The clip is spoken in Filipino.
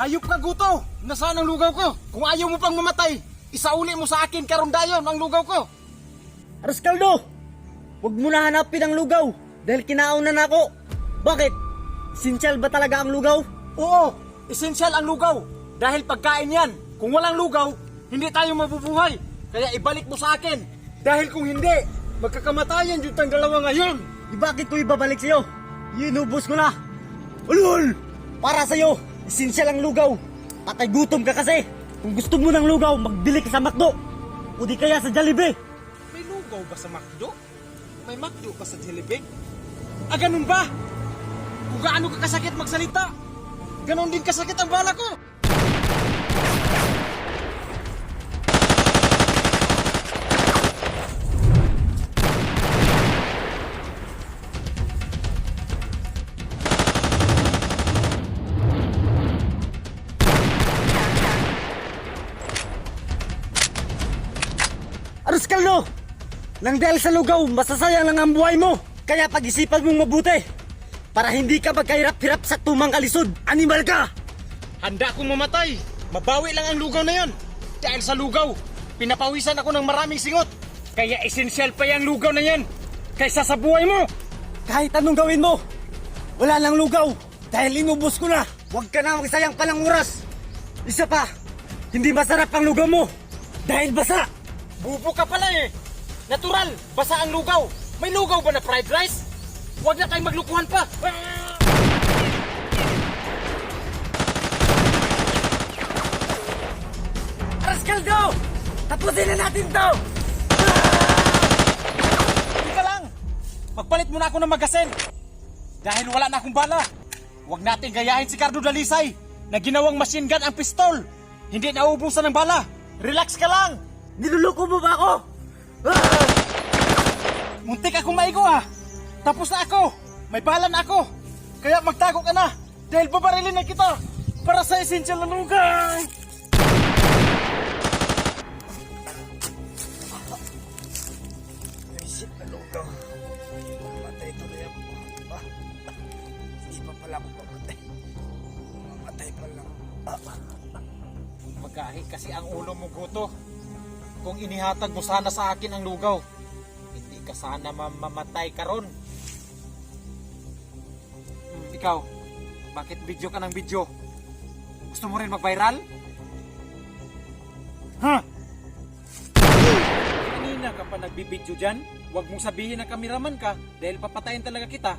Hayop ka, Guto! Nasaan ang lugaw ko? Kung ayaw mo pang mamatay, isauli mo sa akin karon dayon ang lugaw ko! Rascaldo! Huwag mo na hanapin ang lugaw dahil kinaunan ako. Bakit? Esensyal ba talaga ang lugaw? Oo, esensyal ang lugaw. Dahil pagkain yan. Kung walang lugaw, hindi tayo mabubuhay. Kaya ibalik mo sa akin. Dahil kung hindi, magkakamatayan yung tang dalawa ngayon. Bakit ko ibabalik sa'yo? Inubos ko na. Ulul! Para sa'yo, esensyal ang lugaw. Patay gutom ka kasi. Kung gusto mo ng lugaw, magbili ka sa McDo. O di kaya sa Jollibee. May lugaw ba sa McDo? May McDo ba sa Jollibee? Ah, ganun ba? Kung gaano ka kasakit magsalita, ganon din kasakit ang bala ko. Rascaldo! Nang dahil sa lugaw, masasayang lang ang buhay mo. Kaya pag-isipan mong mabuti. Para hindi ka magkahirap-hirap sa tumang kalisod. Animal ka! Handa akong mamatay. Mabawi lang ang lugaw na yon. Dahil sa lugaw, pinapawisan ako ng maraming singot. Kaya esensyal pa yung lugaw na yan. Kaysa sa buhay mo. Kahit anong gawin mo, wala lang lugaw. Dahil inubos ko na. Huwag ka na magsayang pa ng oras. Isa pa, hindi masarap ang lugaw mo. Dahil basa. Bubo ka pala eh. Natural, basa ang lugaw. May lugaw ba na fried rice? Huwag na tayong maglukuhan pa. Rascaldo! Tapusin na natin to! Ika lang. Magpalit muna ako ng magasin. Dahil wala na akong bala. Huwag natin gayahin si Cardo Dalisay na ginawang machine gun ang pistol. Hindi nauubusan ng bala. Relax ka lang. Niluloko mo ba ako? Muntik akong maigo ah. Tapos na ako. May bala na ako. Kaya magtago ka na. Dahil babarilin na kita. Para sa esensyal na lugaw. Isip na lugaw. Mamatay tuloy ako. Hindi pa pala ako mamatay. Mamatay pa lang. Magahi kasi ang ulo mo, Guto. Kung inihatag mo sana sa akin ang lugaw, hindi ka sana mamamatay karon. Ikaw, bakit video ka ng video? Gusto mo rin mag-viral? Ha? Kanina ka pa nagbibideo dyan? Huwag mong sabihin na kameraman ka dahil papatayin talaga kita.